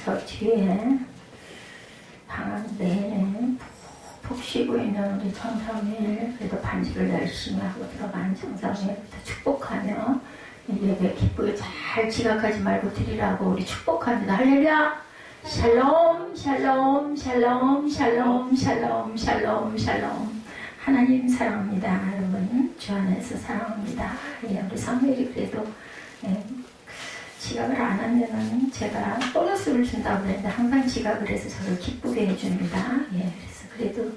저 뒤에 방 내내 푹 쉬고 있는 우리 정성일, 그래도 반주를 열심히 하고 들어간 정성일부터 축복하며 예배 기쁘게 잘 지각하지 말고 드리라고 우리 축복합니다. 할렐루야! 샬롬 샬롬 샬롬 샬롬 샬롬 샬롬 샬롬. 하나님 사랑합니다. 여러분 주 안에서 사랑합니다. 우리 사무엘이 그래도 지각을 안 하면은 제가 보너스를 준다고 그랬는데 항상 지각을 해서 저를 기쁘게 해줍니다. 그래서 그래도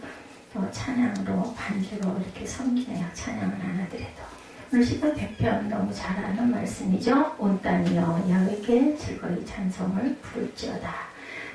또 찬양으로 반주로 이렇게 섬기네요. 찬양은 안 하더라도. 오늘 시편 100편 너무 잘 아는 말씀이죠. 온 땅이여 야훼께 즐거이 찬송을 부를지어다.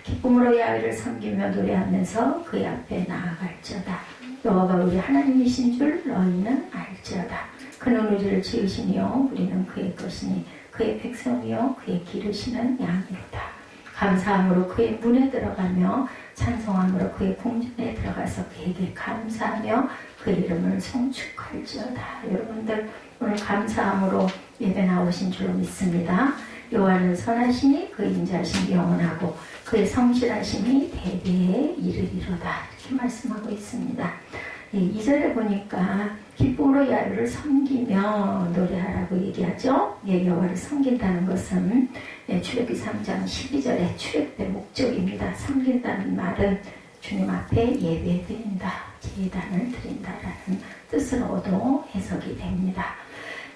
기쁨으로 야훼를 섬기며 노래하면서 그의 앞에 나아갈지어다. 여호와가 우리 하나님이신 줄 너희는 알지어다. 그는 우리를 지으시니요 우리는 그의 것이니 그의 백성이요 그의 기르시는 양이로다. 감사함으로 그의 문에 들어가며 찬송함으로 그의 궁전에 들어가서 그에게 감사하며 그 이름을 송축할지어다. 여러분들 오늘 감사함으로 예배 나오신 줄로 믿습니다. 여호와는 선하시니 그 인자하심이 영원하고 그의 성실하심이 대대에 이르리로다. 이렇게 말씀하고 있습니다. 2절에 보니까 기쁨으로 야훼를 섬기며 노래하라고 얘기하죠. 여호와를 섬긴다는 것은 출애굽기 3장 12절에 출애굽의 목적입니다. 섬긴다는 말은 주님 앞에 예배드린다, 제단을 드린다라는 뜻으로도 해석이 됩니다.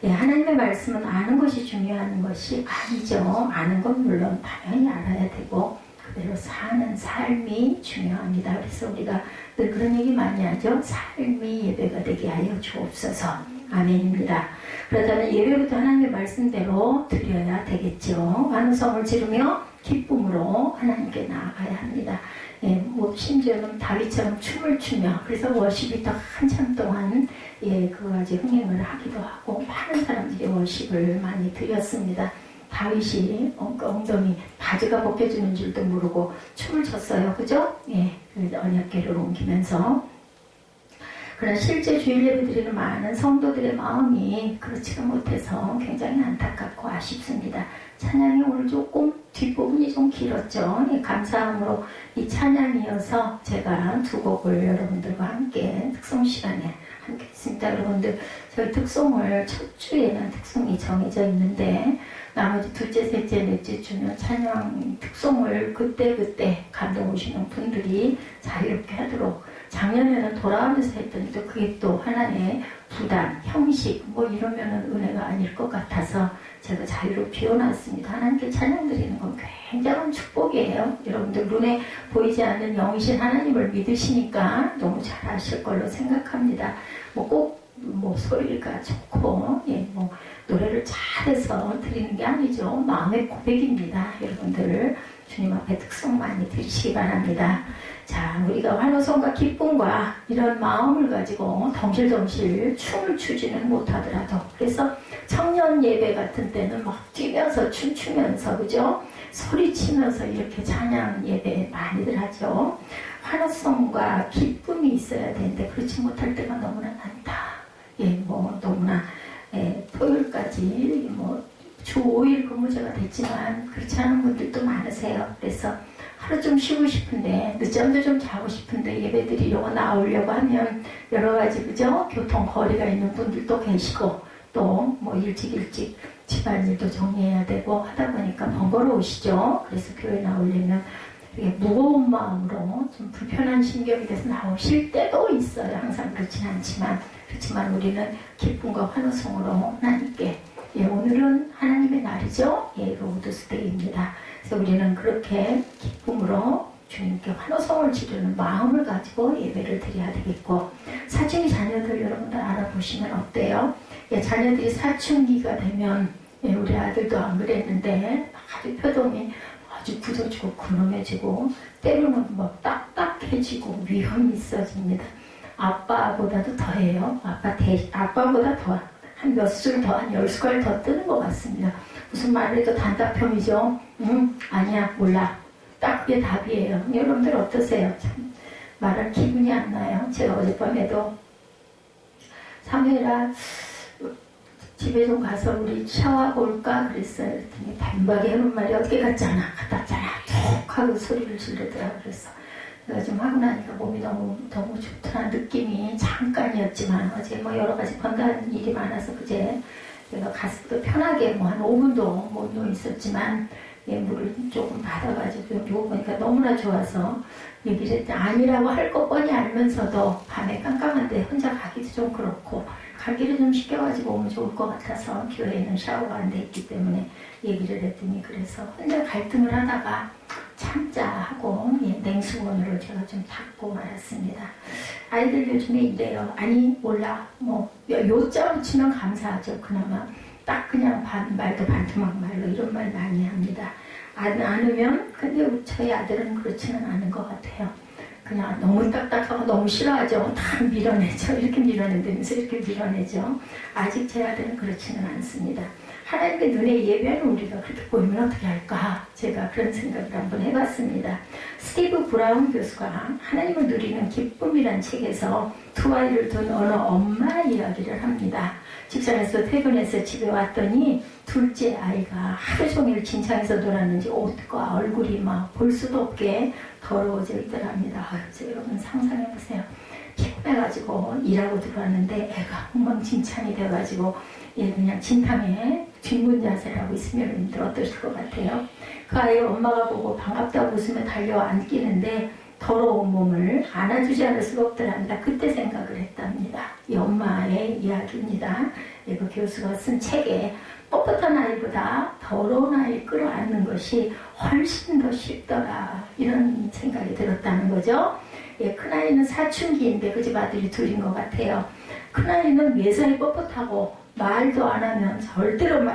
하나님의 말씀은 아는 것이 중요한 것이 아니죠. 아는 건 물론 당연히 알아야 되고 그대로 사는 삶이 중요합니다. 그래서 우리가 늘 그런 얘기 많이 하죠. 삶이 예배가 되게 하여 주옵소서. 아멘입니다. 그렇다면 예배부터 하나님의 말씀대로 드려야 되겠죠. 완성을 지르며 기쁨으로 하나님께 나아가야 합니다. 심지어는 다윗처럼 춤을 추며 그래서 워십이 또 한참 동안 그가지 흥행을 하기도 하고 많은 사람들이 워십을 많이 드렸습니다. 다윗이 엉덩이 바지가 벗겨지는 줄도 모르고 춤을 췄어요. 그죠? 언약궤를 옮기면서. 그러나 실제 주일 예배 드리는 많은 성도들의 마음이 그렇지가 못해서 굉장히 안타깝고 아쉽습니다. 찬양이 오늘 조금 뒷부분이 좀 길었죠. 감사함으로 이 찬양이어서 제가 두 곡을 여러분들과 함께 특송 시간에 함께 했습니다. 여러분들 저희 특송을 첫 주에는 특송이 정해져 있는데 나머지 둘째, 셋째, 넷째 주는 찬양 특송을 그때그때 감동 오시는 분들이 자유롭게 하도록 작년에는 돌아가면서 했더니 또 그게 또 하나의 부담, 형식 이러면은 은혜가 아닐 것 같아서 제가 자유로 비워놨습니다. 하나님께 찬양 드리는 건 굉장한 축복이에요. 여러분들 눈에 보이지 않는 영이신 하나님을 믿으시니까 너무 잘 아실 걸로 생각합니다. 꼭 소리가 좋고 노래를 잘해서 드리는 게 아니죠. 마음의 고백입니다. 여러분들 주님 앞에 특송 많이 드리시기 바랍니다. 자, 우리가 환호성과 기쁨과 이런 마음을 가지고 덩실덩실 춤을 추지는 못하더라도 그래서 청년 예배 같은 때는 막 뛰면서 춤추면서 그죠? 소리치면서 이렇게 찬양 예배 많이들 하죠. 환호성과 기쁨이 있어야 되는데 그렇지 못할 때가 너무나 많다. 너무나 토요일까지 주 5일 근무제가 됐지만 그렇지 않은 분들도 많으세요. 그래서 하루 좀 쉬고 싶은데 늦잠도 좀 자고 싶은데 예배 드리려고 나오려고 하면 여러 가지 그죠? 교통 거리가 있는 분들도 계시고 또 일찍 집안일도 정리해야 되고 하다 보니까 번거로우시죠. 그래서 교회 나오려면 되게 무거운 마음으로 좀 불편한 심경이 돼서 나오실 때도 있어요. 항상 그렇진 않지만 그렇지만 우리는 기쁨과 환호성으로 하나님께 오늘은 하나님의 날이죠. 로드스데이입니다. 그래서 우리는 그렇게 기쁨으로 주님께 환호성을 지르는 마음을 가지고 예배를 드려야 되겠고 사춘기 자녀들 여러분들 알아보시면 어때요? 자녀들이 사춘기가 되면 우리 아들도 안 그랬는데 아주 표정이 아주 굳어지고 근엄해지고 때로는 딱딱해지고 위험이 있어집니다. 아빠보다도 더해요. 아빠보다 더 한 몇 술 더, 한 10숟갈 더 뜨는 것 같습니다. 무슨 말을 해도 단답형이죠. 아니야, 몰라. 딱 그게 답이에요. 여러분들 어떠세요? 참 말할 기분이 안 나요. 제가 어젯밤에도 사무엘아 집에 좀 가서 우리 샤워하고 올까 그랬어요. 그랬더니 단박에 하는 말이 어떻게 갔잖아. 갔다 왔잖아. 하고 소리를 지르더라고요. 그래서 내가 좀 하고 나니까 몸이 너무 좋더라. 느낌이 잠깐이었지만 어제 뭐 여러 가지 건강한 일이 많아서 그제 내가 가슴도 편하게 뭐 한 5분도 못 누워 있었지만 물을 조금 받아가지고 누워 보니까 너무나 좋아서 얘기를 했더니 아니라고 할 거 뻔히 알면서도 밤에 깜깜한데 혼자 가기도 좀 그렇고 가기를 좀 시켜가지고 오면 좋을 것 같아서 교회에는 샤워가 안 돼 있기 때문에 얘기를 했더니 그래서 혼자 갈등을 하다가 참자 하고 냉수건으로 제가 좀 닦고 말았습니다. 아이들 요즘에 이래요. 아니 몰라 뭐 요자 붙이면 감사하죠. 그나마 딱 그냥 말도 반토막 말로 이런 말 많이 합니다. 않으면 근데 저희 아들은 그렇지는 않은 것 같아요. 그냥 너무 딱딱하고 너무 싫어하죠. 다 밀어내죠. 이렇게 밀어낸다면서 이렇게 밀어내죠. 아직 제 아들은 그렇지는 않습니다. 하나님의 눈에 예배하는 우리가 그렇게 보이면 어떻게 할까? 제가 그런 생각을 한번 해봤습니다. 스티브 브라운 교수가 하나님을 누리는 기쁨이란 책에서 두 아이를 둔 어느 엄마 이야기를 합니다. 직장에서 퇴근해서 집에 왔더니 둘째 아이가 하루 종일 진창에서 놀았는지 옷과 얼굴이 막 볼 수도 없게 더러워져 있더랍니다. 여러분 상상해보세요. 피곤해가지고 일하고 들어왔는데 애가 엉망진창이 돼가지고 그냥 진탕에 뒷문 자세를 하고 있으면 여러분들 어떠실 것 같아요? 그 아이 엄마가 보고 반갑다고 웃으며 달려 안기는데 더러운 몸을 안아주지 않을 수가 없더랍니다. 그때 생각을 했답니다. 이 엄마의 이야기입니다. 그 교수가 쓴 책에 뻣뻣한 아이보다 더러운 아이를 끌어안는 것이 훨씬 더 쉽더라 이런 생각이 들었다는 거죠. 큰아이는 사춘기인데 그 집 아들이 둘인 것 같아요. 큰아이는 매사에 뻣뻣하고 말도 안 하면 절대로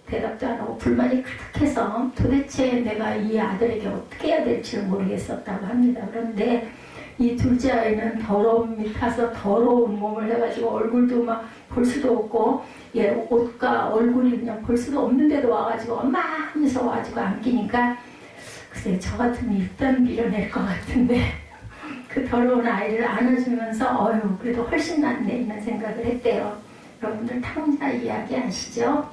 대답도 안 하고 불만이 가득해서 도대체 내가 이 아들에게 어떻게 해야 될지를 모르겠었다고 합니다. 그런데 이 둘째 아이는 더러움이 타서 더러운 몸을 해가지고 얼굴도 막 볼 수도 없고 옷과 얼굴이 그냥 볼 수도 없는데도 와가지고 엄마 하면서 와가지고 안기니까 글쎄 저 같으면 일단 밀어낼 것 같은데 그 더러운 아이를 안아주면서 그래도 훨씬 낫네 이런 생각을 했대요. 여러분들 탕자 이야기 아시죠?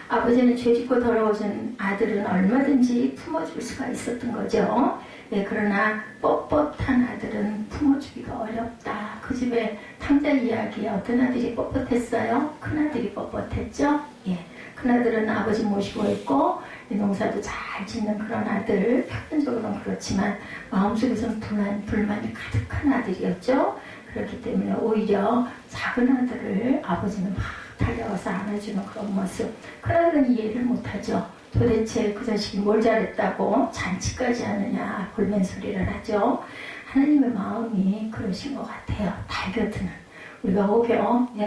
아버지는 죄짓고 더러워진 아들은 얼마든지 품어줄 수가 있었던 거죠. 그러나 뻣뻣한 아들은 품어주기가 어렵다. 그 집에 탕자 이야기에 어떤 아들이 뻣뻣했어요? 큰아들이 뻣뻣했죠. 큰아들은 아버지 모시고 있고 농사도 잘 짓는 그런 아들, 표면적으로는 그렇지만 마음속에서는 불만이 가득한 아들이었죠. 그렇기 때문에 오히려 작은 아들을 아버지는 막 달려가서 안아주는 그런 모습. 큰아들은 이해를 못하죠. 도대체 그 자식이 뭘 잘했다고 잔치까지 하느냐 볼멘 소리를 하죠. 하나님의 마음이 그러신 것 같아요. 달겨드는. 우리가 오히려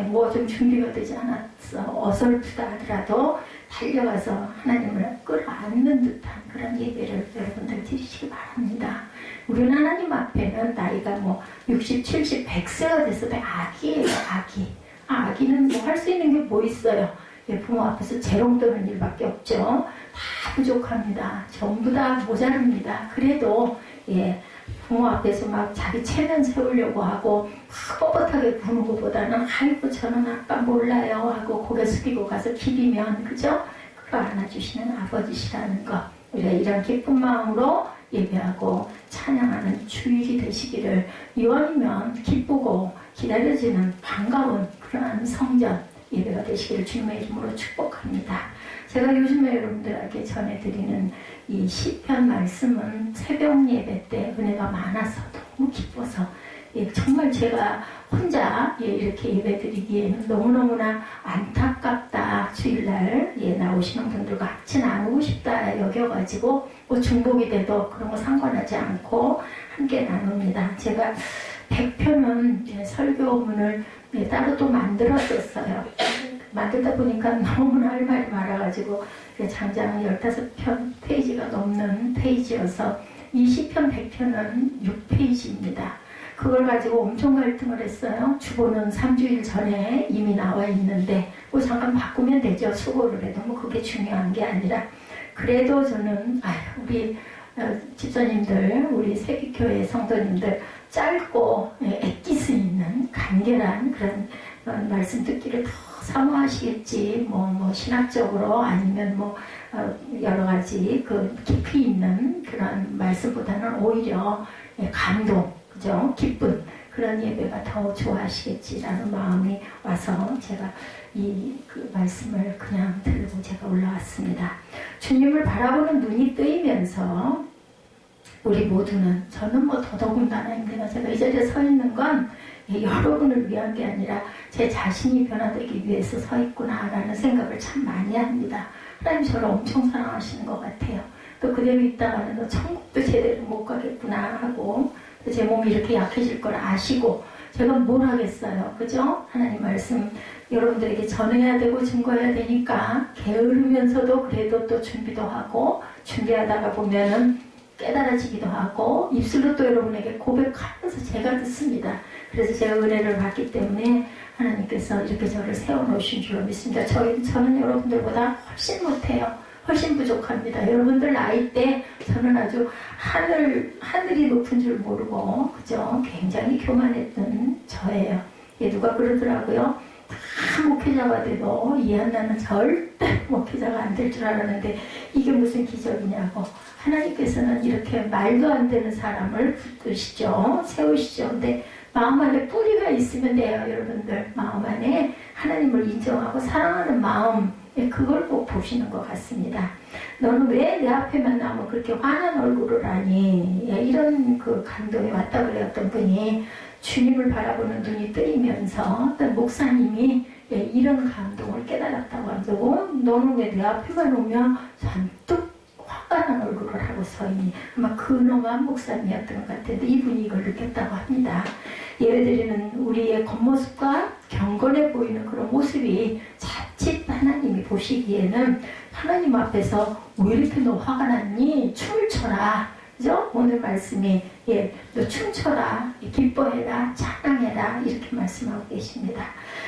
뭐 좀 준비가 되지 않았어 어설프다 하더라도 달려가서 하나님을 끌어안는 듯한 그런 예배를 여러분들 드리시기 바랍니다. 우리는 하나님 앞에는 나이가 뭐 60, 70, 100세가 됐어도 아기예요. 아기. 아기는 뭐 할 수 있는 게 뭐 있어요. 부모 앞에서 재롱 떠는 일밖에 없죠. 다 부족합니다. 전부 다 모자릅니다. 그래도 부모 앞에서 막 자기 체면 세우려고 하고 막 뻣뻣하게 구는 것보다는 아이고 저는 아빠 몰라요 하고 고개 숙이고 가서 비비면 그죠? 그거 안아주시는 아버지시라는 거. 우리가 이런 기쁜 마음으로 예배하고 찬양하는 주일이 되시기를 이왕이면 기쁘고 기다려지는 반가운 그러한 성전 예배가 되시기를 주님의 이름으로 축복합니다. 제가 요즘에 여러분들에게 전해드리는 이 시편 말씀은 새벽 예배 때 은혜가 많아서 너무 기뻐서 정말 제가 혼자 이렇게 예배드리기에는 너무너무나 안타깝다. 주일날 나오시는 분들과 같이 나누고 싶다 여겨가지고 뭐 중복이 돼도 그런 거 상관하지 않고 함께 나눕니다. 제가 100편은 설교문을 따로 또 만들었었어요. 만들다 보니까 너무나 할 말이 많아가지고 장장은 15편 페이지가 넘는 페이지여서 20편, 100편은 6페이지입니다. 그걸 가지고 엄청 갈등을 했어요. 주보는 3주일 전에 이미 나와 있는데 뭐 잠깐 바꾸면 되죠. 수고를 해도 뭐 그게 중요한 게 아니라 그래도 저는 우리 집사님들, 우리 세기교회 성도님들 짧고 액기스 있는 간결한 그런 말씀 듣기를 더 사모하시겠지. 뭐 신학적으로 아니면 여러 가지 그 깊이 있는 그런 말씀보다는 오히려 감동, 그죠? 기쁜 그런 예배가 더 좋아하시겠지라는 마음이 와서 제가 그 말씀을 그냥 들고 제가 올라왔습니다. 주님을 바라보는 눈이 뜨이면서 우리 모두는, 저는 더더군다나입니다. 제가 이 자리에 서 있는 건 여러분을 위한 게 아니라 제 자신이 변화되기 위해서 서 있구나라는 생각을 참 많이 합니다. 하나님 저를 엄청 사랑하시는 것 같아요. 또 그대로 있다가는 천국도 제대로 못 가겠구나 하고, 제 몸이 이렇게 약해질 걸 아시고 제가 뭘 하겠어요. 그죠? 하나님 말씀 여러분들에게 전해야 되고 증거해야 되니까 게으르면서도 그래도 또 준비도 하고, 준비하다가 보면은 깨달아지기도 하고 입술로 또 여러분에게 고백하면서 제가 듣습니다. 그래서 제가 은혜를 받기 때문에 하나님께서 이렇게 저를 세워놓으신 줄로 믿습니다. 저는 여러분들보다 훨씬 못해요. 훨씬 부족합니다. 여러분들 나이 때 저는 아주 하늘이 높은 줄 모르고, 그죠? 굉장히 교만했던 저예요. 누가 그러더라고요. 다 목회자가 돼도 이한나는 절대 목회자가 안 될 줄 알았는데 이게 무슨 기적이냐고. 하나님께서는 이렇게 말도 안 되는 사람을 붙드시죠. 세우시죠. 근데 마음 안에 뿌리가 있으면 돼요. 여러분들 마음 안에 하나님을 인정하고 사랑하는 마음, 그걸 꼭 보시는 것 같습니다. 너는 왜 내 앞에만 나오면 그렇게 환한 얼굴을 하니? 이런 그 감동이 왔다 그래요. 어떤 분이 주님을 바라보는 눈이 뜨이면서 어떤 목사님이 이런 감동을 깨달았다고 하고, 너는 왜 내 앞에만 오면 잔뜩 화가 난 얼굴을 하고 서 있니? 아마 근엄한 목사님이었던 것 같은데 이분이 이걸 느꼈다고 합니다. 예배드리는 우리의 겉모습과 경건해 보이는 그런 모습이 자칫 하나님이 보시기에는 하나님 앞에서 왜 이렇게 너 화가 났니? 춤을 춰라. 그죠? 오늘 말씀이 너 춤춰라, 기뻐해라, 찬양해라 이렇게 말씀하고 계십니다.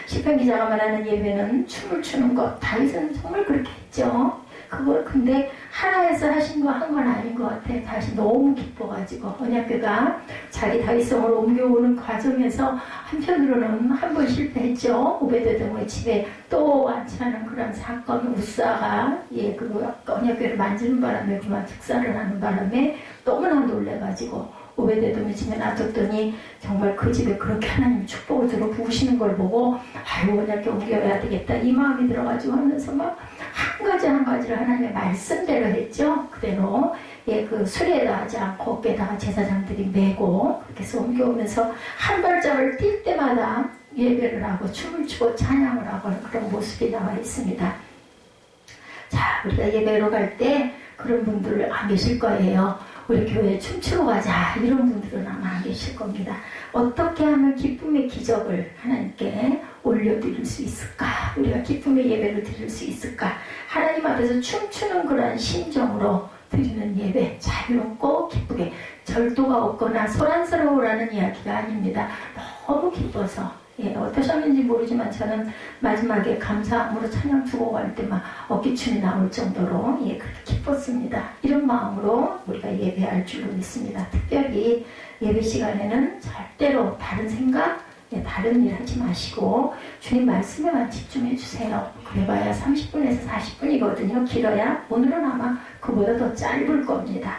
시편 기자가 말하는 예배는 춤을 추는 것, 다윗은 정말 그렇게 했죠. 그걸 근데 하나에서 하신 거 한 건 아닌 것 같아. 다시 너무 기뻐가지고 언약궤가 자기 다윗성으로 옮겨오는 과정에서 한편으로는 한 번 실패했죠. 오베데돔의 집에 또 완치하는 그런 사건, 우사가 그 언약궤를 만지는 바람에 그만 축사를 하는 바람에 너무나 놀래가지고 오베데돔의 집에 놔뒀더니 정말 그 집에 그렇게 하나님 축복을 들어 부으시는 걸 보고 아유 언약궤 옮겨야 되겠다 이 마음이 들어가지고 하면서 막 한 가지를 하나님의 말씀대로 했죠. 그대로 그 수레에다 하지 않고 어깨에다가 제사장들이 메고 그렇게 해서 옮겨오면서 한 발짝을 뛸 때마다 예배를 하고 춤을 추고 찬양을 하고 그런 모습이 나와 있습니다. 자, 우리가 예배로 갈 때 그런 분들 안 계실 거예요. 우리 교회에 춤추러 가자 이런 분들은 아마 안 계실 겁니다. 어떻게 하면 기쁨의 기적을 하나님께 올려드릴 수 있을까? 우리가 기쁨의 예배를 드릴 수 있을까? 하나님 앞에서 춤추는 그런 심정으로 드리는 예배, 자유롭고 기쁘게, 절도가 없거나 소란스러우라는 이야기가 아닙니다. 너무 기뻐서 어떠셨는지 모르지만 저는 마지막에 감사함으로 찬양 주고 갈 때 막 어깨춤이 나올 정도로 그렇게 기뻤습니다. 이런 마음으로 우리가 예배할 줄로 믿습니다. 특별히 예배 시간에는 절대로 다른 생각, 다른 일 하지 마시고 주님 말씀에만 집중해 주세요. 그래봐야 30분에서 40분이거든요. 길어야 오늘은 아마 그보다 더 짧을 겁니다.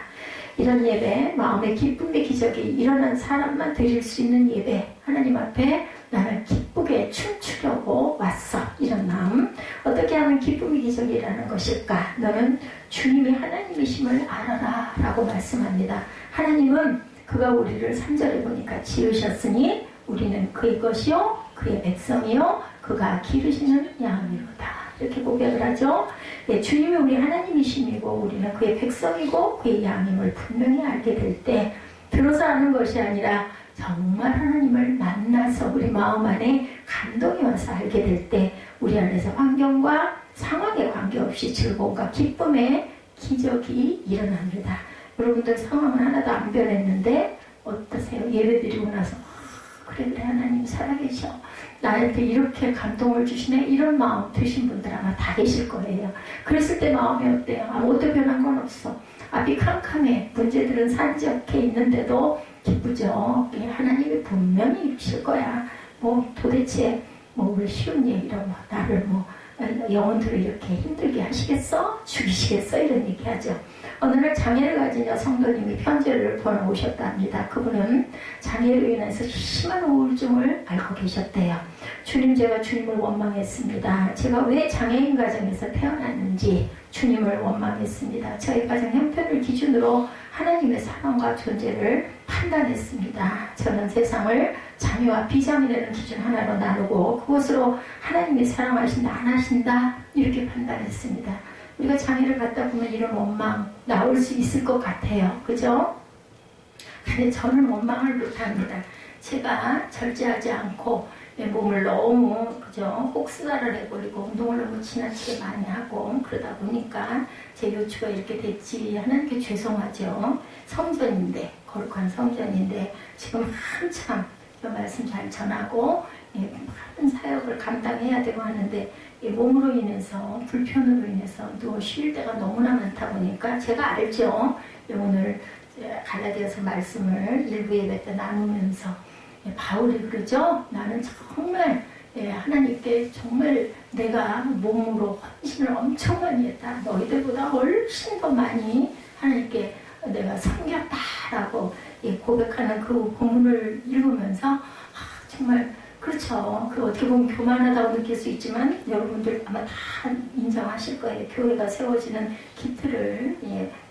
이런 예배, 마음의 기쁨의 기적이 일어난 사람만 드릴 수 있는 예배, 하나님 앞에 나를 기쁘게 춤추려고 왔어. 이런 마음. 어떻게 하면 기쁨의 기적이 일어나는 것일까? 너는 주님이 하나님이심을 알아라 라고 말씀합니다. 하나님은 그가 우리를 3절에 보니까 지으셨으니 우리는 그의 것이요 그의 백성이요 그가 기르시는 양이로다. 이렇게 고백을 하죠. 주님이 우리 하나님이심이고 우리는 그의 백성이고 그의 양임을 분명히 알게 될 때 들어서 아는 것이 아니라 정말 하나님을 만나서 우리 마음 안에 감동이 와서 알게 될 때 우리 안에서 환경과 상황에 관계없이 즐거움과 기쁨의 기적이 일어납니다. 여러분들 상황은 하나도 안 변했는데 어떠세요? 예배드리고 나서 그래 하나님 살아계셔. 나한테 이렇게 감동을 주시네. 이런 마음 드신 분들 아마 다 계실 거예요. 그랬을 때 마음이 어때요? 아무것도 변한 건 없어. 앞이 캄캄해. 문제들은 산적해 있는데도 기쁘죠. 하나님이 분명히 이루실 거야. 도대체 뭐 왜 쉬운 얘기로 뭐 나를 뭐 영혼들을 이렇게 힘들게 하시겠어? 죽이시겠어? 이런 얘기하죠. 어느 날 장애를 가진 여성도님이 편지를 보내오셨다 합니다. 그분은 장애로 인해서 심한 우울증을 앓고 계셨대요. 주님, 제가 주님을 원망했습니다. 제가 왜 장애인 가정에서 태어났는지 주님을 원망했습니다. 저희 가정 형편을 기준으로 하나님의 사랑과 존재를 판단했습니다. 저는 세상을 자녀와 비자매라는 기준 하나로 나누고 그것으로 하나님이 사랑하신다 안 하신다 이렇게 판단했습니다. 우리가 장애를 갖다 보면 이런 원망 나올 수 있을 것 같아요. 그죠? 근데 저는 원망을 못합니다. 제가 절제하지 않고 내 몸을 너무 그죠? 혹스다를 해버리고 운동을 너무 지나치게 많이 하고 그러다 보니까 제 요추가 이렇게 됐지 하나님께 죄송하죠. 성전인데 거룩한 성전인데 지금 한참 말씀 잘 전하고 많은 사역을 감당해야 되고 하는데 몸으로 인해서 불편으로 인해서 누워 쉴 때가 너무나 많다 보니까 제가 알죠. 오늘 갈라디아서 말씀을 일부 예배 때 나누면서 바울이 그러죠. 나는 정말 하나님께 정말 내가 몸으로 헌신을 엄청 많이 했다. 너희들보다 훨씬 더 많이 하나님께 내가 섬겼다라고 고백하는 그 본문을 읽으면서 정말 그렇죠. 그 어떻게 보면 교만하다고 느낄 수 있지만 여러분들 아마 다 인정하실 거예요. 교회가 세워지는 기틀을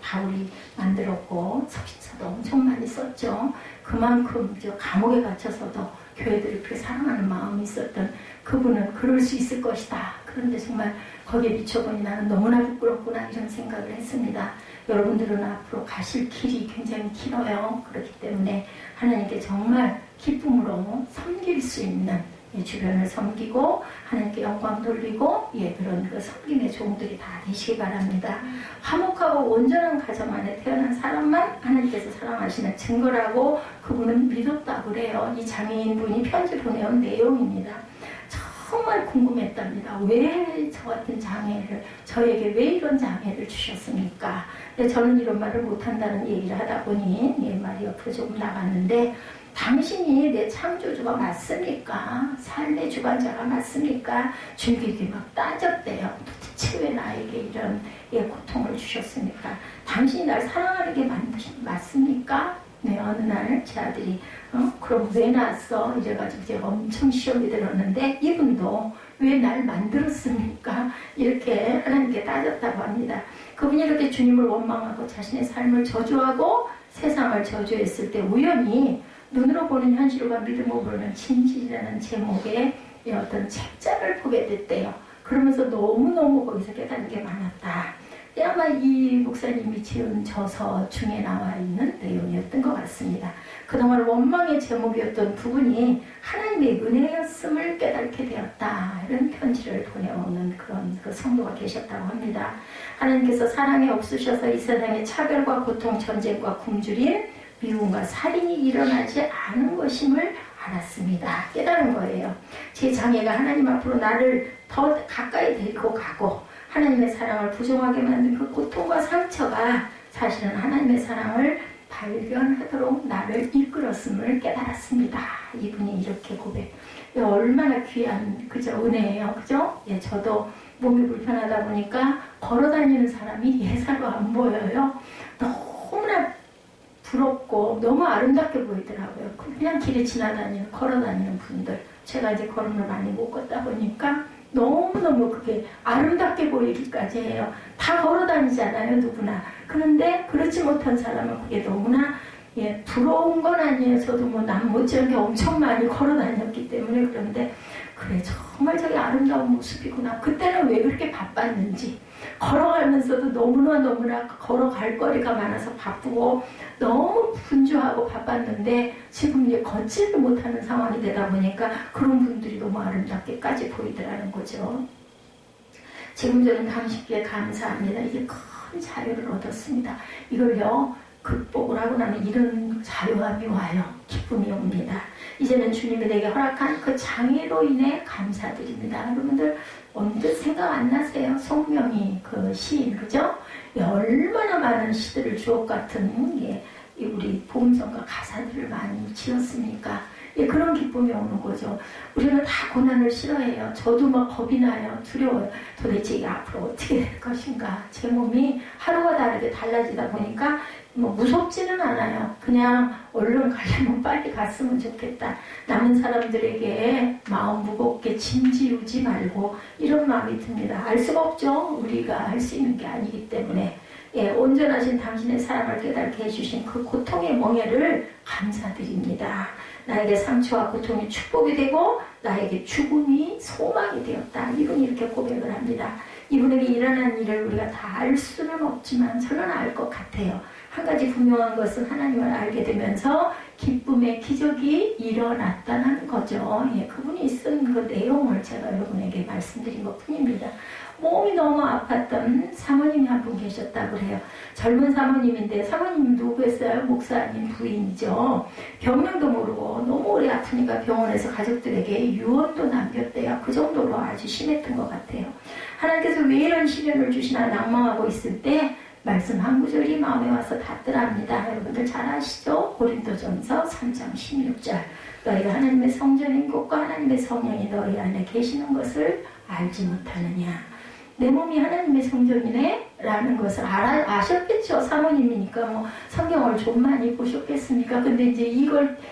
바울이 만들었고 석신서도 엄청 많이 썼죠. 그만큼 감옥에 갇혀서도 교회들을 그렇게 사랑하는 마음이 있었던 그분은 그럴 수 있을 것이다. 그런데 정말 거기에 비춰보니 나는 너무나 부끄럽구나 이런 생각을 했습니다. 여러분들은 앞으로 가실 길이 굉장히 길어요. 그렇기 때문에 하나님께 정말 기쁨으로 섬길 수 있는 주변을 섬기고 하나님께 영광 돌리고 그런 그 섬김의 종들이 다 되시기 바랍니다. 화목하고 온전한 가정 안에 태어난 사람만 하나님께서 사랑하시는 증거라고 그분은 믿었다고 그래요. 이 장애인분이 편지 보내온 내용입니다. 정말 궁금했답니다. 왜 저 같은 장애를 저에게 왜 이런 장애를 주셨습니까? 근데 저는 이런 말을 못한다는 얘기를 하다 보니 말이 옆으로 조금 나갔는데 당신이 내 창조주가 맞습니까? 삶의 주관자가 맞습니까? 줄기게 막 따졌대요. 도대체 왜 나에게 이런 고통을 주셨습니까? 당신이 날 사랑하는 게 맞습니까? 네, 어느 날 제 아들이 그럼 왜 낳았어? 이래가지고 제가 엄청 시험이 들었는데 이분도 왜 날 만들었습니까? 이렇게 하나님께 따졌다고 합니다. 그분이 이렇게 주님을 원망하고 자신의 삶을 저주하고 세상을 저주했을 때 우연히 눈으로 보는 현실과 믿음으로 보는 진실이라는 제목의 어떤 책자를 보게 됐대요. 그러면서 너무너무 거기서 깨닫는 게 많았다. 아마 이 목사님이 지은 저서 중에 나와 있는 내용이었던 것 같습니다. 그동안 원망의 제목이었던 부분이 하나님의 은혜였음을 깨닫게 되었다. 이런 편지를 보내오는 그런 그 성도가 계셨다고 합니다. 하나님께서 사랑이 없으셔서 이 세상에 차별과 고통, 전쟁과 굶주림, 미움과 살인이 일어나지 않은 것임을 알았습니다. 깨달은 거예요. 제 장애가 하나님 앞으로 나를 더 가까이 데리고 가고 하나님의 사랑을 부정하게 만든 그 고통과 상처가 사실은 하나님의 사랑을 발견하도록 나를 이끌었음을 깨달았습니다. 이분이 이렇게 고백. 얼마나 귀한 그저 은혜예요. 그죠? 저도 몸이 불편하다 보니까 걸어다니는 사람이 예사로 안 보여요. 너무나 부럽고 너무 아름답게 보이더라고요. 그냥 길에 지나다니는 걸어다니는 분들. 제가 이제 걸음을 많이 못 걷다 보니까 너무너무 그게 아름답게 보이기까지 해요. 다 걸어다니잖아요, 누구나. 그런데 그렇지 못한 사람은 그게 너무나 부러운 건 아니에요. 저도 뭐 남 못지않게 엄청 많이 걸어다녔기 때문에. 그런데 그래 정말 저게 아름다운 모습이구나. 그때는 왜 그렇게 바빴는지 걸어가면서도 너무나 걸어갈 거리가 많아서 바쁘고 너무 분주하고 바빴는데 지금 이제 걷지를 못하는 상황이 되다 보니까 그런 분들이 너무 아름답게까지 보이더라는 거죠. 지금 저는 당신께 감사합니다. 이게 큰 자유를 얻었습니다. 이걸요 극복을 하고 나면 이런 자유함이 와요. 기쁨이 옵니다. 이제는 주님이 내게 허락한 그 장애로 인해 감사드립니다. 여러분들 언뜻 생각 안 나세요? 송명희 그 시인, 그죠? 얼마나 많은 시들을 주옥 같은 우리 복음성가 가사들을 많이 지었습니까? 예, 그런 기쁨이 오는 거죠. 우리는 다 고난을 싫어해요. 저도 막 겁이 나요. 두려워요. 도대체 이게 앞으로 어떻게 될 것인가. 제 몸이 하루가 다르게 달라지다 보니까 뭐 무섭지는 않아요. 그냥 얼른 가려면 빨리 갔으면 좋겠다. 남은 사람들에게 마음 무겁게 짐지우지 말고 이런 마음이 듭니다. 알 수가 없죠. 우리가 할 수 있는 게 아니기 때문에. 예, 온전하신 당신의 사랑을 깨닫게 해주신 그 고통의 멍에를 감사드립니다. 나에게 상처와 고통이 축복이 되고 나에게 죽음이 소망이 되었다. 이분이 이렇게 고백을 합니다. 이분에게 일어난 일을 우리가 다 알 수는 없지만 저는 알 것 같아요. 한 가지 분명한 것은 하나님을 알게 되면서 기쁨의 기적이 일어났다는 거죠. 예, 그분이 쓴 그 내용을 제가 여러분에게 말씀드린 것 뿐입니다. 몸이 너무 아팠던 사모님이 한 분 계셨다고 해요. 젊은 사모님인데 사모님 누구였어요? 목사님 부인이죠. 병명도 모르고 너무 오래 아프니까 병원에서 가족들에게 유언도 남겼대요. 그 정도로 아주 심했던 것 같아요. 하나님께서 왜 이런 시련을 주시나 낭망하고 있을 때 말씀 한 구절이 마음에 와서 닿더랍니다. 여러분들 잘 아시죠? 고린도전서 3장 16절. 너희가 하나님의 성전인 것과 하나님의 성령이 너희 안에 계시는 것을 알지 못하느냐. 내 몸이 하나님의 성전이네? 라는 것을 아셨겠죠. 사모님이니까 뭐 성경을 좀 많이 보셨겠습니까? 근데 이제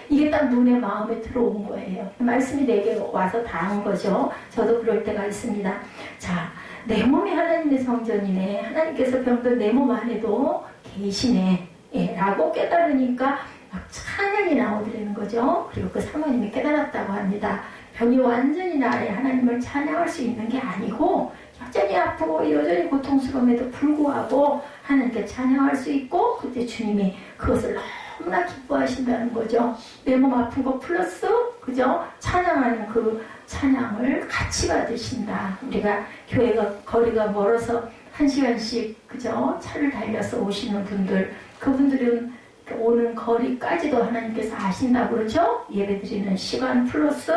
이게 딱 눈에 마음에 들어온 거예요. 말씀이 내게 와서 닿은 거죠. 저도 그럴 때가 있습니다. 자, 내 몸이 하나님의 성전이네. 하나님께서 병든 내 몸 안에도 계시네. 예, 라고 깨달으니까 막 찬양이 나오더라는 거죠. 그리고 그 사모님이 깨달았다고 합니다. 병이 완전히 나아야 하나님을 찬양할 수 있는 게 아니고 여전히 아프고 여전히 고통스러움에도 불구하고 하나님께 찬양할 수 있고 그때 주님이 그것을 너무나 기뻐하신다는 거죠. 내 몸 아픈 거 플러스 그죠? 찬양하는 그 찬양을 같이 받으신다. 우리가 교회가 거리가 멀어서 1시간씩 그죠? 차를 달려서 오시는 분들 그분들은 오는 거리까지도 하나님께서 아신다고 그러죠? 예배드리는 시간 플러스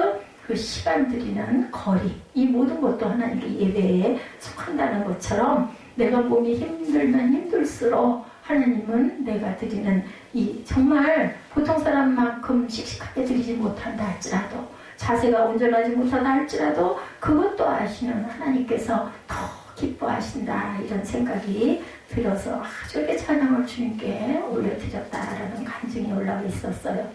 그 시간 드리는 거리 이 모든 것도 하나님께 예배에 속한다는 것처럼 내가 몸이 힘들면 힘들수록 하나님은 내가 드리는 이 정말 보통 사람만큼 씩씩하게 드리지 못한다 할지라도 자세가 온전하지 못하다 할지라도 그것도 아시는 하나님께서 더 기뻐하신다 이런 생각이 들어서 아주 이렇게 찬양을 주님께 올려드렸다라는 간증이 올라와 있었어요.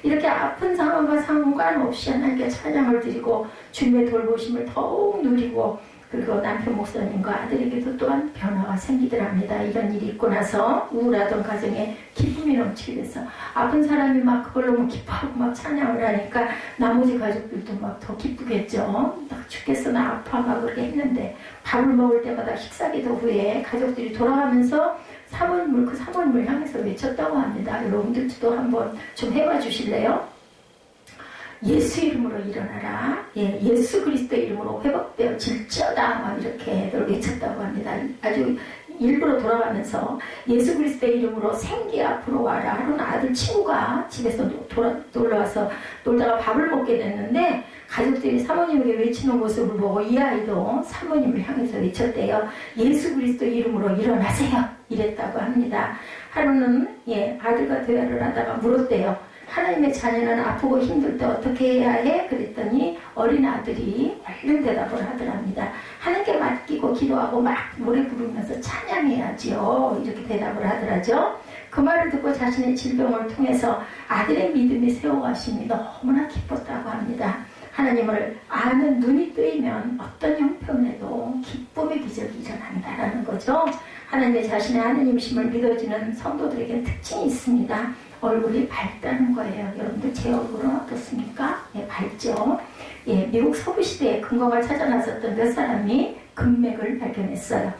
이렇게 아픈 상황과 상관없이 하나님께 찬양을 드리고 주님의 돌보심을 더욱 누리고 그리고 남편 목사님과 아들에게도 또한 변화가 생기더랍니다. 이런 일이 있고 나서 우울하던 가정에 기쁨이 넘치게 돼서 아픈 사람이 막 그걸 너무 기뻐하고 막 찬양을 하니까 나머지 가족들도 막 더 기쁘겠죠. 나 죽겠어 나 아파 막 그렇게 했는데 밥을 먹을 때마다 식사기도 후에 가족들이 돌아가면서 그 사모님을 향해서 외쳤다고 합니다. 여러분들도 한번 좀 해봐 주실래요? 예수 이름으로 일어나라. 예, 예수 그리스도의 이름으로 회복되어 질지어다. 막 이렇게 외쳤다고 합니다. 아주 일부러 돌아가면서 예수 그리스도의 이름으로 생기 앞으로 와라. 하루는 아들 친구가 집에서 놀러와서 놀다가 밥을 먹게 됐는데 가족들이 사모님에게 외치는 모습을 보고 이 아이도 사모님을 향해서 외쳤대요. 예수 그리스도의 이름으로 일어나세요. 이랬다고 합니다. 하루는 아들과 대화를 하다가 물었대요. 하나님의 자녀는 아프고 힘들 때 어떻게 해야 해? 그랬더니 어린 아들이 얼른 대답을 하더랍니다. 하나님께 맡기고 기도하고 막 노래 부르면서 찬양해야지요. 이렇게 대답을 하더라죠. 그 말을 듣고 자신의 질병을 통해서 아들의 믿음이 세워가심이 너무나 기뻤다고 합니다. 하나님을 아는 눈이 뜨이면 어떤 형편에도 기쁨의 기적이 일어난다라는 거죠. 하나님의 자신의 하느님이심을 믿어지는 성도들에게 특징이 있습니다. 얼굴이 밝다는 거예요. 여러분들 제 얼굴은 어떻습니까? 예, 밝죠. 예, 미국 서부시대에 금광을 찾아 나섰던 몇 사람이 금맥을 발견했어요.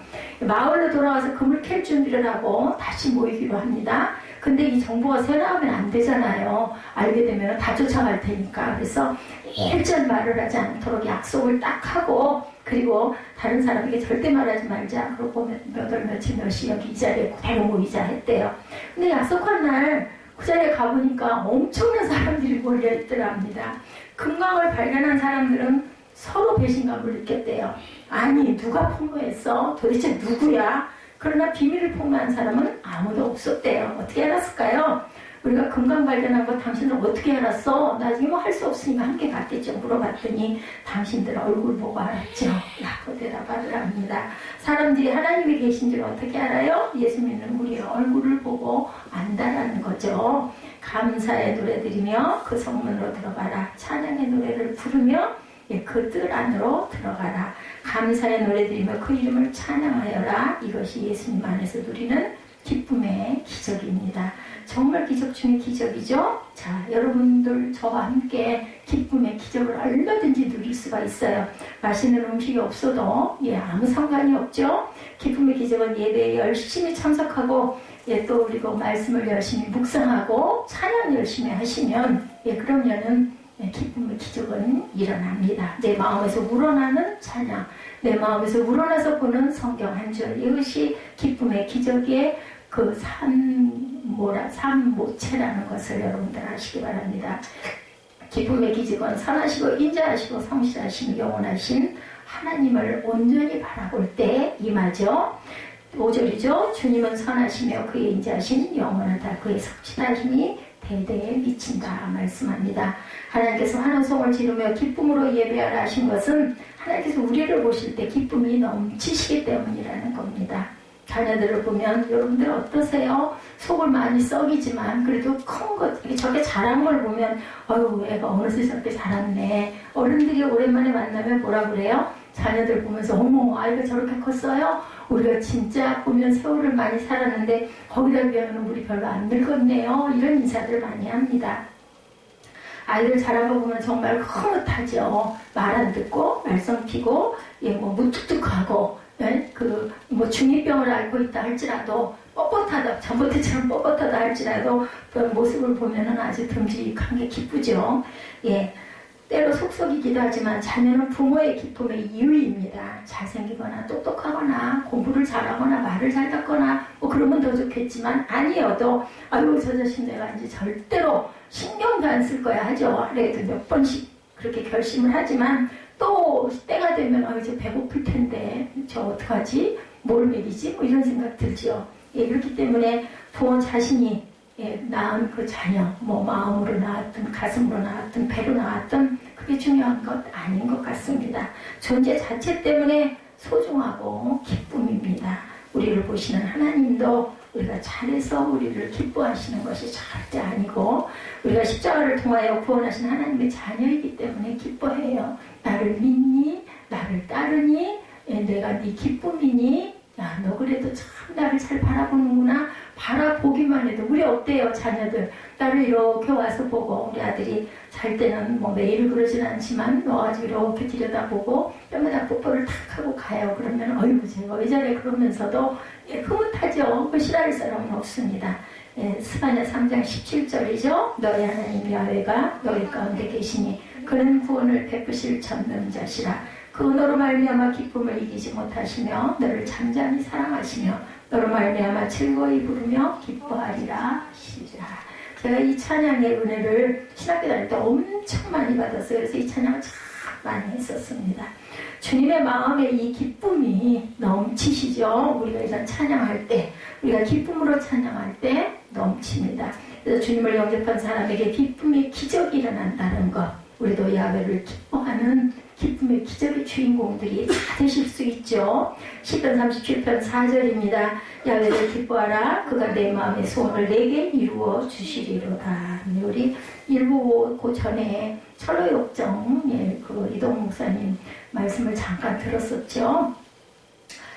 마을로 돌아와서 금을 캘 준비를 하고 다시 모이기로 합니다. 근데 이 정보가 새나오면 안 되잖아요. 알게 되면 다 쫓아갈 테니까. 그래서 일절 말을 하지 않도록 약속을 딱 하고 그리고 다른 사람에게 절대 말하지 말자. 그러고 몇 월 며칠 몇 시 여기 이 자리에 그대로 모이자 했대요. 근데 약속한 날 그 자리에 가보니까 엄청난 사람들이 몰려있더랍니다. 금광을 발견한 사람들은 서로 배신감을 느꼈대요. 아니 누가 폭로했어? 도대체 누구야? 그러나 비밀을 폭로한 사람은 아무도 없었대요. 어떻게 알았을까요? 우리가 금강 발견한 거 당신은 어떻게 알았어? 나중에 뭐 할 수 없으니까 함께 갔겠죠. 물어봤더니 당신들 얼굴 보고 알았죠. 라고 대답하더랍니다. 사람들이 하나님이 계신 줄 어떻게 알아요? 예수 믿는 우리의 얼굴을 보고 안다라는 거죠. 감사의 노래 드리며 그 성문으로 들어가라. 찬양의 노래를 부르며 그 뜰 안으로 들어가라. 감사의 노래 드리며 그 이름을 찬양하여라. 이것이 예수님 안에서 누리는 기쁨의 기적입니다. 정말 기적 중에 기적이죠. 자, 여러분들 저와 함께 기쁨의 기적을 얼마든지 누릴 수가 있어요. 맛있는 음식이 없어도 아무 상관이 없죠. 기쁨의 기적은 예배에 열심히 참석하고 또 그리고 말씀을 열심히 묵상하고 찬양 열심히 하시면 그러면은 기쁨의 기적은 일어납니다. 내 마음에서 우러나는 찬양, 내 마음에서 우러나서 보는 성경 한 줄, 이것이 기쁨의 기적의 그 삼모체라는 것을 여러분들 아시기 바랍니다. 기쁨의 기적은 선하시고 인자하시고 성실하신 영원하신 하나님을 온전히 바라볼 때 임하죠. 5절이죠. 주님은 선하시며 그의 인자하신 영원하다. 그의 성실하심이 대대에 미친다 말씀합니다. 하나님께서 환호성을 지르며 기쁨으로 예배하라 하신 것은 하나님께서 우리를 보실 때 기쁨이 넘치시기 때문이라는 겁니다. 자녀들을 보면 여러분들 어떠세요? 속을 많이 썩이지만 그래도 큰 것, 저렇게 자란 걸 보면 어휴 애가 어느새 저렇게 자랐네. 어른들이 오랜만에 만나면 뭐라 그래요? 자녀들 보면서 어머 아이가 저렇게 컸어요? 우리가 진짜 보면 세월을 많이 살았는데 거기다 비하면 우리 별로 안 늙었네요. 이런 인사들 많이 합니다. 아이들 자란 거 보면 정말 흐뭇하죠. 말 안 듣고 말썽 피고 무뚝뚝하고 중2병을 앓고 있다 할지라도 뻣뻣하다, 전봇대처럼 뻣뻣하다 할지라도 그런 모습을 보면은 아주 듬직한 게 기쁘죠. 때로 속썩이기도 하지만 자녀는 부모의 기쁨의 이유입니다. 잘생기거나 똑똑하거나 공부를 잘하거나 말을 잘 듣거나 그러면 더 좋겠지만 아니어도 아유 저 자식 내가 이제 절대로 신경도 안 쓸 거야 하죠. 하루에도 몇 번씩 그렇게 결심을 하지만 또 때가 되면 이제 배고플 텐데 저 어떡하지? 뭘 먹이지? 이런 생각 들죠. 그렇기 때문에 부모 자신이 낳은 그 자녀, 마음으로 낳았든 가슴으로 낳았든 배로 낳았든 그게 중요한 것 아닌 것 같습니다. 존재 자체 때문에 소중하고 기쁨입니다. 우리를 보시는 하나님도 우리가 잘해서 우리를 기뻐하시는 것이 절대 아니고 우리가 십자가를 통하여 구원하신 하나님의 자녀이기 때문에 기뻐해요. 나를 믿니? 나를 따르니? 내가 네 기쁨이니? 야, 너 그래도 참 나를 잘 바라보는구나. 바라보기만 해도 우리 어때요? 자녀들 나를 이렇게 와서 보고 우리 아들이 잘 때는 매일 그러진 않지만 와가지고 이렇게 들여다보고 뼈마다 뽀뽀를 탁 하고 가요. 그러면 어이구 제가 왜 저래 그러면서도 흐뭇하죠. 그 싫어할 사람은 없습니다. 스가랴 3장 17절이죠. 너희 하나님 야훼가 너희 가운데 계시니 그는 구원을 베푸실 전능자시라. 그 너로 말미암아 기쁨을 이기지 못하시며 너를 잠잠히 사랑하시며 너로 말미암아 즐거이 부르며 기뻐하리라 하시리라. 제가 이 찬양의 은혜를 신학교 다닐 때 엄청 많이 받았어요. 그래서 이 찬양을 참 많이 했었습니다. 주님의 마음에 이 기쁨이 넘치시죠. 우리가 이런 찬양할 때 우리가 기쁨으로 찬양할 때 넘칩니다. 그래서 주님을 영접한 사람에게 기쁨의 기적이 일어난다는 것, 우리도 야훼를 기뻐하는 기쁨의 기적의 주인공들이 다 되실 수 있죠. 시편 37편 4절입니다. 야훼를 기뻐하라. 그가 내 마음의 소원을 내게 이루어 주시리로다. 우리 일부 그 전에 철로역정 그 이동 목사님 말씀을 잠깐 들었었죠.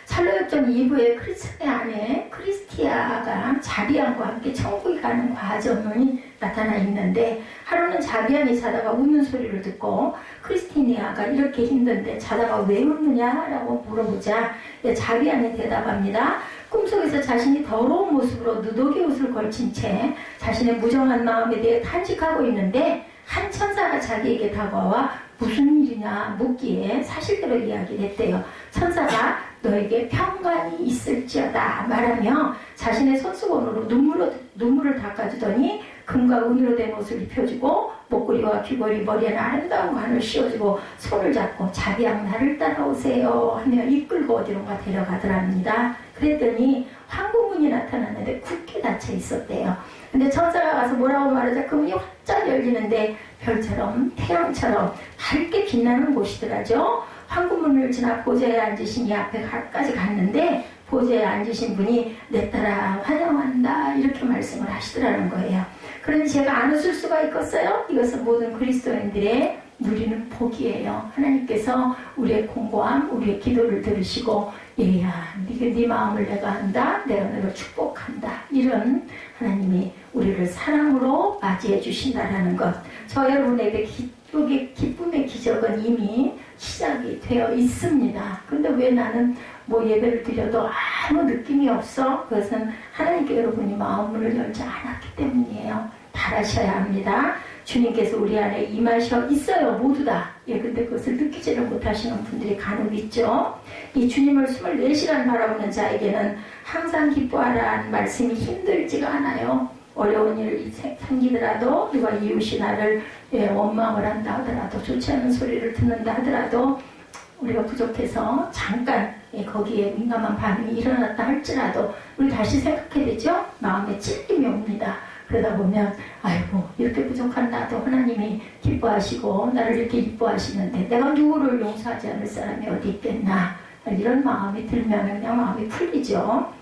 철로역정 2부에 크리스티의 아내 크리스티아가 자비안과 함께 천국에 가는 과정이 나타나 있는데 하루는 자비안이 자다가 우는 소리를 듣고 크리스티니아가 이렇게 힘든데 자다가 왜 웃느냐라고 물어보자 자비안이 대답합니다. 꿈속에서 자신이 더러운 모습으로 누더기 옷을 걸친 채 자신의 무정한 마음에 대해 탄식하고 있는데 한 천사가 자기에게 다가와 무슨 일이냐 묻기에 사실대로 이야기를 했대요. 천사가 너에게 평강이 있을지어다 말하며 자신의 손수건으로 눈물을 닦아주더니 금과 은으로 된 옷을 입혀주고 목걸이와 귀걸이 머리에는 아름다운 관을 씌워주고 손을 잡고 자비양 나를 따라오세요 하며 이끌고 어디론가 데려가더랍니다. 그랬더니 황구문이 나타났는데 굳게 닫혀 있었대요. 근데 천사가 가서 뭐라고 말하자 그 문이 활짝 열리는데 별처럼 태양처럼 밝게 빛나는 곳이더라죠. 황구문을 지나 보좌에 앉으신 이 앞에까지 갔는데 보좌에 앉으신 분이 내 딸아 환영한다 이렇게 말씀을 하시더라는 거예요. 그런데 제가 안 웃을 수가 있겠어요? 이것은 모든 그리스도인들의 누리는 복이에요. 하나님께서 우리의 공고함, 우리의 기도를 들으시고 얘야 네 마음을 내가 안다. 내가 너를 축복한다. 이런 하나님이 우리를 사랑으로 맞이해 주신다라는 것. 저 여러분에게 기쁨의 기적은 이미 시작이 되어 있습니다. 근데 왜 나는 뭐 예배를 드려도 아무 느낌이 없어? 그것은 하나님께 여러분이 마음을 열지 않았기 때문이에요. 바라셔야 합니다. 주님께서 우리 안에 임하셔 있어요. 모두 다. 예, 근데 그것을 느끼지를 못하시는 분들이 간혹 있죠. 이 주님을 24시간 바라보는 자에게는 항상 기뻐하라는 말씀이 힘들지가 않아요. 어려운 일이 생기더라도 누가 이웃이 나를 원망을 한다 하더라도 좋지 않은 소리를 듣는다 하더라도 우리가 부족해서 잠깐 거기에 민감한 반응이 일어났다 할지라도 우리 다시 생각해야 되죠. 마음에 찔림이 옵니다. 그러다 보면 아이고 이렇게 부족한 나도 하나님이 기뻐하시고 나를 이렇게 기뻐하시는데 내가 누구를 용서하지 않을 사람이 어디 있겠나 이런 마음이 들면 그냥 마음이 풀리죠.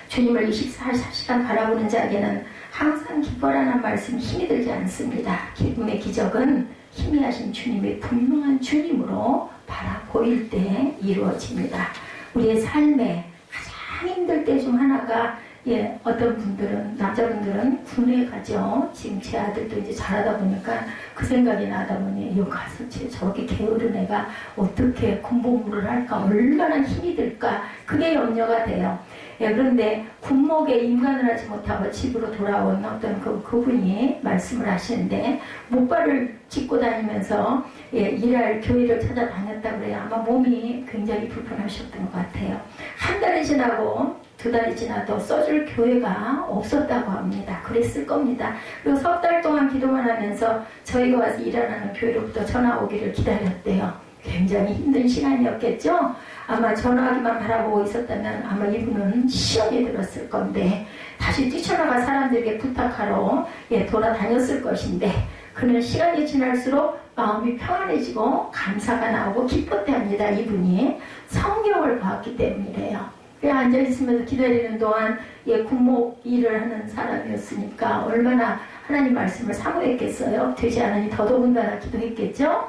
주님을 24시간 바라보는 자에게는 항상 기뻐라는 말씀이 힘이 들지 않습니다. 기쁨의 기적은 희미하신 주님의 분명한 주님으로 바라보일 때 이루어집니다. 우리의 삶에 가장 힘들 때 중 하나가 어떤 분들은 남자분들은 군에 가죠. 지금 제 아들도 이제 자라다 보니까 그 생각이 나다 보니 여기 가서 저렇게 게으른 애가 어떻게 군복무를 할까 얼마나 힘이 들까 그게 염려가 돼요. 그런데 군목에 임관을 하지 못하고 집으로 돌아온 어떤 그분이 말씀을 하시는데 목발을 짚고 다니면서 일할 교회를 찾아다녔다고 그래요. 아마 몸이 굉장히 불편하셨던 것 같아요. 한 달이 지나고 2달이 지나도 써줄 교회가 없었다고 합니다. 그랬을 겁니다. 그리고 석 달 동안 기도만 하면서 저희가 와서 일하는 교회로부터 전화 오기를 기다렸대요. 굉장히 힘든 시간이었겠죠? 아마 전화기만 바라보고 있었다면 아마 이분은 시험에 들었을 건데 다시 뛰쳐나가 사람들에게 부탁하러 돌아다녔을 것인데 그는 시간이 지날수록 마음이 평안해지고 감사가 나오고 기뻤답니다. 이분이 성경을 보았기 때문이래요. 앉아있으면서 기다리는 동안 군목 일을 하는 사람이었으니까 얼마나 하나님 말씀을 사모했겠어요. 되지 않으니 더더군다나 기도했겠죠.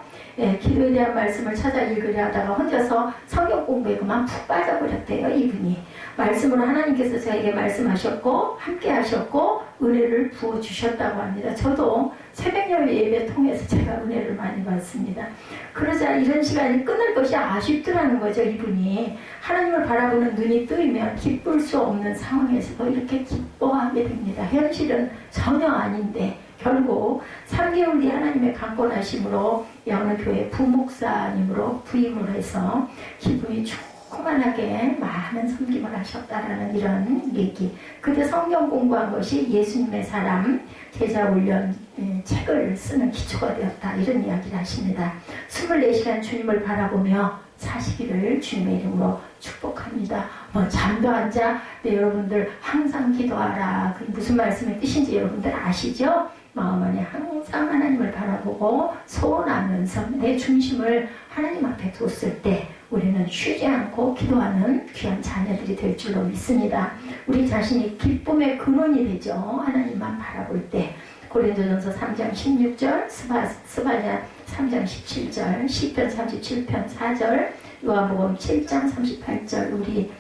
기도에 대한 말씀을 찾아 읽으려 하다가 혼자서 성경 공부에 그만 푹 빠져버렸대요. 이분이 말씀으로 하나님께서 저에게 말씀하셨고 함께 하셨고 은혜를 부어주셨다고 합니다. 저도 새벽열 예배 통해서 제가 은혜를 많이 받습니다. 그러자 이런 시간이 끊을 것이 아쉽더라는 거죠. 이분이 하나님을 바라보는 눈이 뜨이면 기쁠 수 없는 상황에서도 이렇게 기뻐하게 됩니다. 현실은 전혀 아닌데 결국 3개월 뒤 하나님의 강권하심으로 어느 교회 부목사님으로 부임을 해서 기분이 충만하게 많은 섬김을 하셨다라는 이런 얘기. 그때 성경 공부한 것이 예수님의 사람 제자 훈련 책을 쓰는 기초가 되었다. 이런 이야기를 하십니다. 24시간 주님을 바라보며 사시기를 주님의 이름으로 축복합니다. 잠도 안 자. 네, 여러분들 항상 기도하라. 그게 무슨 말씀의 뜻인지 여러분들 아시죠? 마음 안에 항상 하나님을 바라보고 소원하면서 내 중심을 하나님 앞에 뒀을 때 우리는 쉬지 않고 기도하는 귀한 자녀들이 될 줄로 믿습니다. 우리 자신이 기쁨의 근원이 되죠. 하나님만 바라볼 때. 고린도전서 3장 16절, 스바냐 3장 17절, 시편 37편 4절, 요한복음 7장 38절 우리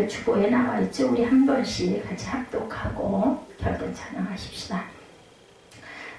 주보에 나와 있죠. 우리 한 번씩 같이 합독하고 결단 찬양하십시다.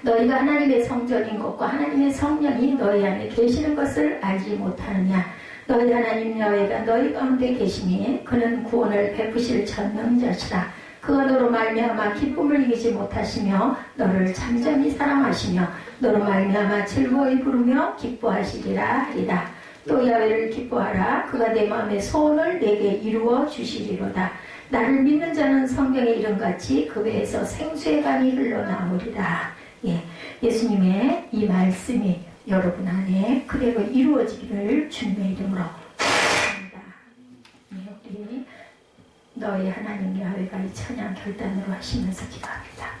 너희가 하나님의 성전인 것과 하나님의 성령이 너희 안에 계시는 것을 알지 못하느냐. 너희 하나님 여호와가 너희 가운데 계시니 그는 구원을 베푸실 전능자시라. 그가 너로 말미암아 기쁨을 이기지 못하시며 너를 잠잠히 사랑하시며 너로 말미암아 즐거이 부르며 기뻐하시리라 하리라. 또 야훼를 기뻐하라. 그가 내 마음의 소원을 내게 이루어 주시리로다. 나를 믿는 자는 성경의 이름같이 그 배에서 생수의 강이 흘러나오리라. 예수님의 이 말씀이 여러분 안에 그대로 이루어지기를 주님의 이름으로 축복합니다. 우리 너희 하나님 야훼가 이 찬양 결단으로 하시면서 기도합니다.